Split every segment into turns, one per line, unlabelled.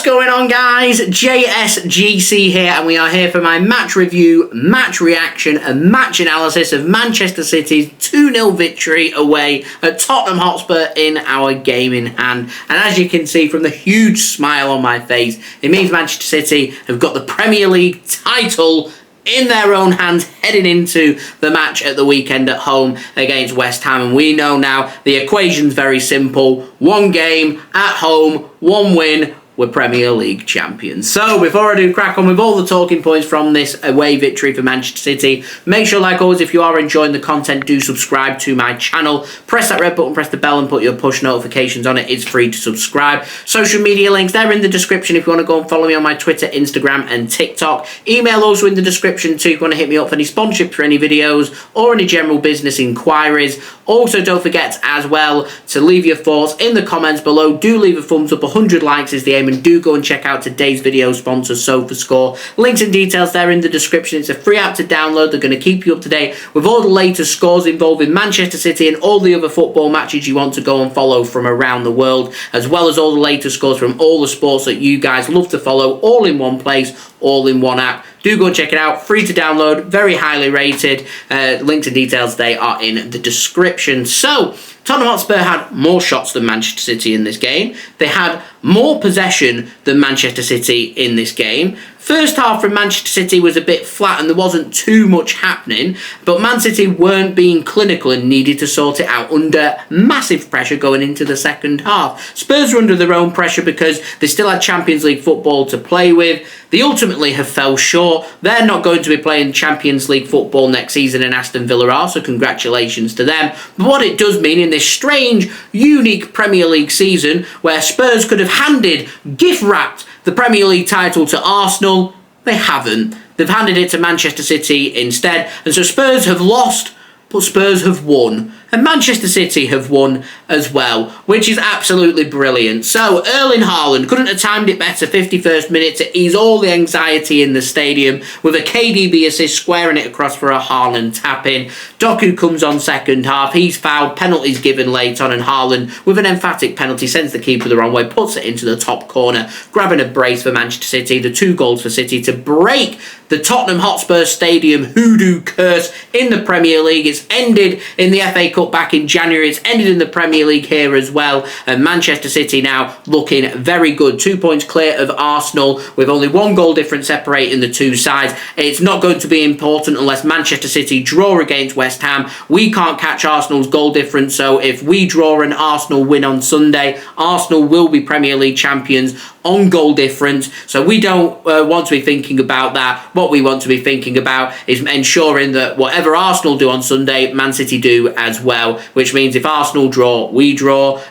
What's going on, guys? JSGC here, and we are here for my match review, match reaction and match analysis of Manchester City's 2-0 victory away at Tottenham Hotspur in our game in hand. And as you can see from the huge smile on my face, it means Manchester City have got the Premier League title in their own hands heading into the match at the weekend at home against West Ham. And we know now the equation's very simple. One game at home, one win, we're Premier League champions. So before I do crack on with all the talking points from this away victory for Manchester City, make sure, like always, if you are enjoying the content, do subscribe to my channel. Press that red button, press the bell and put your push notifications on it. It's free to subscribe. Social media links, they're in the description if you want to go and follow me on my Twitter, Instagram and TikTok. Email also in the description too if you want to hit me up for any sponsorship for any videos or any general business inquiries. Also, don't forget as well to leave your thoughts in the comments below. Do leave a thumbs up. 100 likes is the aim, and do go and check out today's video sponsor, SofaScore. Links and details there in the description. It's a free app to download. They're going to keep you up to date with all the latest scores involving Manchester City and all the other football matches you want to go and follow from around the world, as well as all the latest scores from all the sports that you guys love to follow, all in one place, all in one app. Do go and check it out. Free to download, very highly rated. Links and details, they are in the description. So, Tottenham Hotspur had more shots than Manchester City in this game. They had more possession than Manchester City in this game. First half from Manchester City was a bit flat and there wasn't too much happening, but Man City weren't being clinical and needed to sort it out under massive pressure going into the second half. Spurs were under their own pressure because they still had Champions League football to play with. They ultimately have fell short. They're not going to be playing Champions League football next season, and Aston Villa are, so congratulations to them. But what it does mean in this strange, unique Premier League season where Spurs could have handed, gift-wrapped the Premier League title to Arsenal, they haven't. They've handed it to Manchester City instead. And so Spurs have lost, but Spurs have won. And Manchester City have won as well, which is absolutely brilliant. So, Erling Haaland couldn't have timed it better, 51st minute, to ease all the anxiety in the stadium with a KDB assist squaring it across for a Haaland tap-in. Doku comes on second half, he's fouled, penalties given late on, and Haaland, with an emphatic penalty, sends the keeper the wrong way, puts it into the top corner, grabbing a brace for Manchester City, the 2 goals for City to break the Tottenham Hotspur Stadium hoodoo curse in the Premier League. It's ended in the FA Cup back in January. It's ended in the Premier League here as well, and Manchester City now looking very good. 2 points clear of Arsenal with only 1 goal difference separating the two sides. It's not going to be important unless Manchester City draw against West Ham. We can't catch Arsenal's goal difference, so if we draw and Arsenal win on Sunday, Arsenal will be Premier League champions on goal difference. So we don't want to be thinking about that. What we want to be thinking about is ensuring that whatever Arsenal do on Sunday, Man City do as well, which means if Arsenal draw, we draw,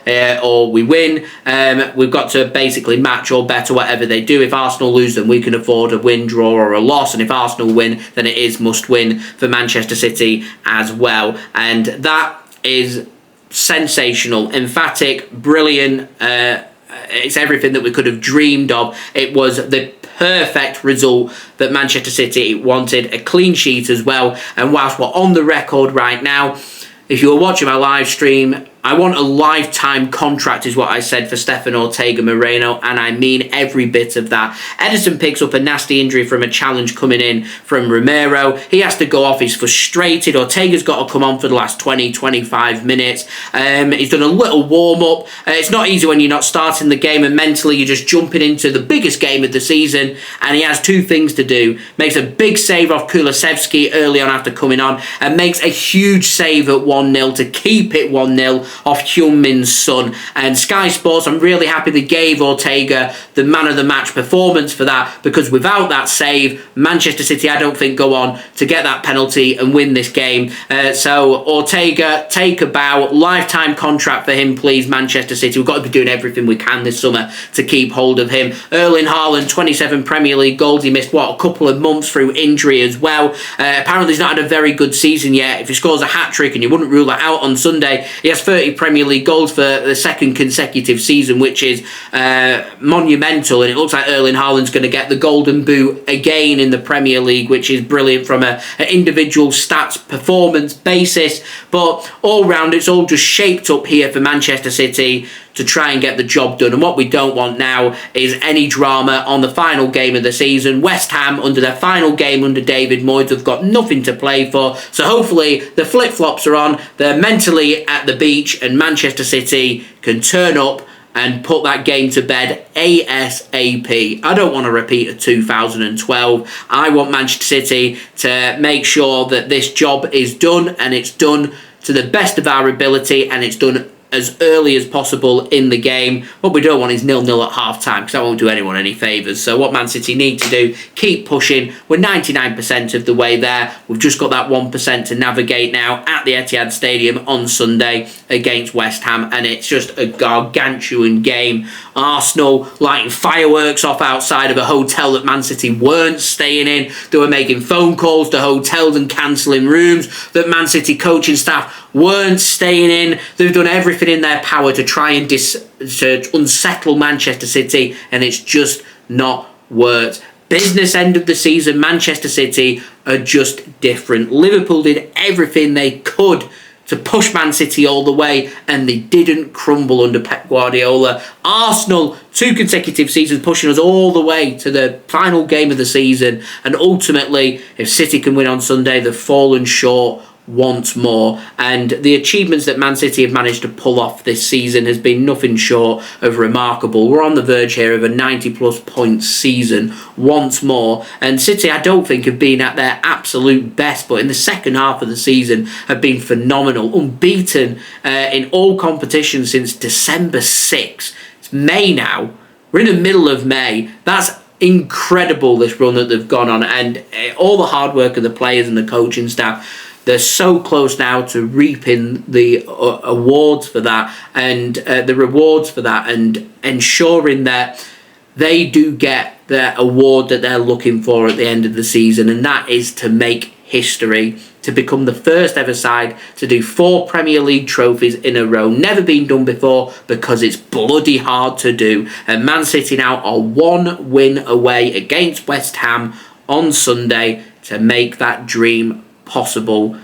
or we win, we've got to basically match or better whatever they do. If Arsenal lose, then we can afford a win, draw or a loss, and if Arsenal win, then it is must win for Manchester City as well. And that is sensational, emphatic, brilliant. It's everything that we could have dreamed of. It was the perfect result that Manchester City wanted, a clean sheet as well. And whilst we're on the record right now, if you were watching my live stream, I want a lifetime contract is what I said for Stefan Ortega Moreno, and I mean every bit of that. Ederson picks up a nasty injury from a challenge coming in from Romero. He has to go off, he's frustrated. Ortega's got to come on for the last 20-25 minutes. He's done a little warm-up. It's not easy when you're not starting the game and mentally you're just jumping into the biggest game of the season, and he has 2 things to do. Makes a big save off Kulusevski early on after coming on, and makes a huge save at 1-0 to keep it 1-0. Off Heung Min Son. And Sky Sports, I'm really happy they gave Ortega the man of the match performance for that, because without that save, Manchester City, I don't think, go on to get that penalty and win this game. So Ortega, take a bow, lifetime contract for him please, Manchester City. We've got to be doing everything we can this summer to keep hold of him. Erling Haaland, 27 Premier League goals. He missed, what, a couple of months through injury as well. Apparently he's not had a very good season yet. If he scores a hat-trick, and you wouldn't rule that out on Sunday, he has 30 Premier League goals for the 2nd consecutive season, which is monumental, and it looks like Erling Haaland's going to get the golden boot again in the Premier League, which is brilliant from an individual stats performance basis. But all round, it's all just shaped up here for Manchester City to try and get the job done. And what we don't want now is any drama on the final game of the season. West Ham, under their final game under David Moyes, have got nothing to play for. So hopefully the flip-flops are on, they're mentally at the beach, and Manchester City can turn up and put that game to bed ASAP. I don't want a repeat of 2012. I want Manchester City to make sure that this job is done, and it's done to the best of our ability, and it's done as early as possible in the game. What we don't want is 0-0 at half-time, because that won't do anyone any favours. So what Man City need to do, keep pushing. We're 99% of the way there. We've just got that 1% to navigate now at the Etihad Stadium on Sunday against West Ham, and it's just a gargantuan game. Arsenal lighting fireworks off outside of a hotel that Man City weren't staying in. They were making phone calls to hotels and cancelling rooms that Man City coaching staff weren't staying in. They've done everything in their power to try and to unsettle Manchester City, and it's just not worked. Business end of the season, Manchester City are just different. Liverpool did everything they could to push Man City all the way, and they didn't crumble under Pep Guardiola. Arsenal, 2 consecutive seasons pushing us all the way to the final game of the season, and ultimately, if City can win on Sunday, they've fallen short once more. And the achievements that Man City have managed to pull off this season has been nothing short of remarkable. We're on the verge here of a 90-plus point season once more, and City, I don't think, have been at their absolute best, but in the second half of the season have been phenomenal, unbeaten in all competitions since December 6. It's May now. We're in the middle of May. That's incredible, this run that they've gone on, and all the hard work of the players and the coaching staff. They're so close now to reaping the awards for that, and the rewards for that, and ensuring that they do get the award that they're looking for at the end of the season, and that is to make history, to become the first ever side to do 4 Premier League trophies in a row. Never been done before, because it's bloody hard to do. And Man City now are 1 win away against West Ham on Sunday to make that dream possible.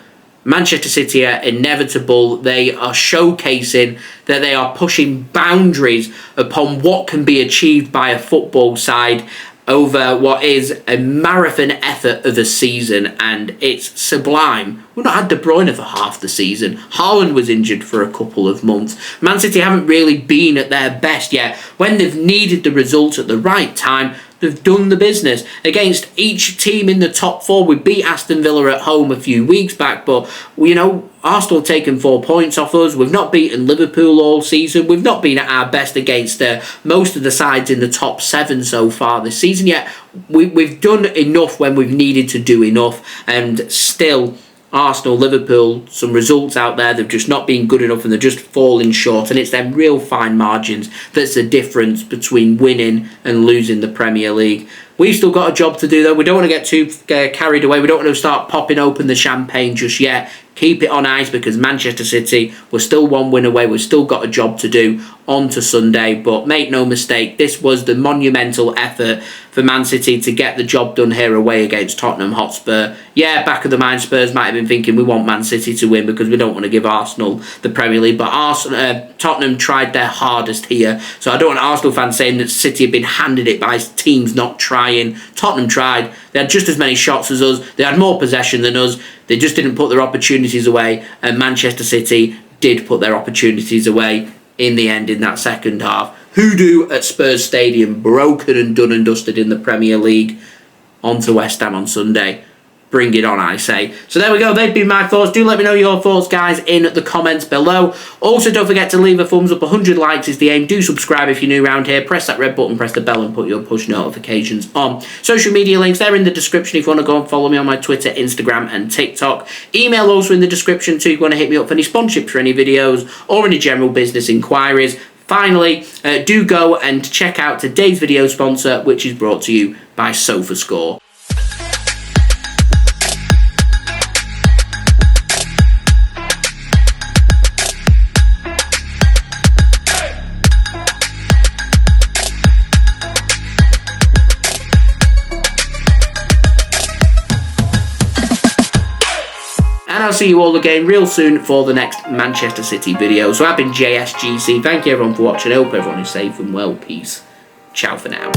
Manchester City are inevitable. They are showcasing that they are pushing boundaries upon what can be achieved by a football side over what is a marathon effort of a season, and it's sublime. We've not had De Bruyne for half the season. Haaland was injured for a couple of months. Man City haven't really been at their best yet. When they've needed the results at the right time, they've done the business. Against each team in the top 4, we beat Aston Villa at home a few weeks back, but, you know, Arsenal have taken 4 points off us. We've not beaten Liverpool all season. We've not been at our best against most of the sides in the top 7 so far this season, yet we've done enough when we've needed to do enough, and still Arsenal, Liverpool, some results out there, they've just not been good enough, and they're just falling short, and it's them real fine margins that's the difference between winning and losing the Premier League. We've still got a job to do, though. We don't want to get too carried away. We don't want to start popping open the champagne just yet. Keep it on ice, because Manchester City, we're still 1 win away. We've still got a job to do on to Sunday. But make no mistake, this was the monumental effort for Man City to get the job done here away against Tottenham Hotspur. Yeah, back of the mind, Spurs might have been thinking we want Man City to win because we don't want to give Arsenal the Premier League. But Tottenham tried their hardest here. So I don't want Arsenal fans saying that City have been handed it by teams not trying. Tottenham tried. They had just as many shots as us. They had more possession than us. They just didn't put their opportunities away. And Manchester City did put their opportunities away in the end in that second half. Hoodoo at Spurs Stadium, broken and done and dusted in the Premier League. On to West Ham on Sunday. Bring it on, I say. So there we go. They've been my thoughts. Do let me know your thoughts, guys, in the comments below. Also, don't forget to leave a thumbs up. 100 likes is the aim. Do subscribe if you're new around here. Press that red button, press the bell, and put your push notifications on. Social media links, they're in the description if you want to go and follow me on my Twitter, Instagram, and TikTok. Email also in the description too if you want to hit me up for any sponsorships for any videos or any general business inquiries. Finally, do go and check out today's video sponsor, which is brought to you by SofaScore. And I'll see you all again real soon for the next Manchester City video. So I've been JSGC. Thank you everyone for watching. I hope everyone is safe and well. Peace. Ciao for now.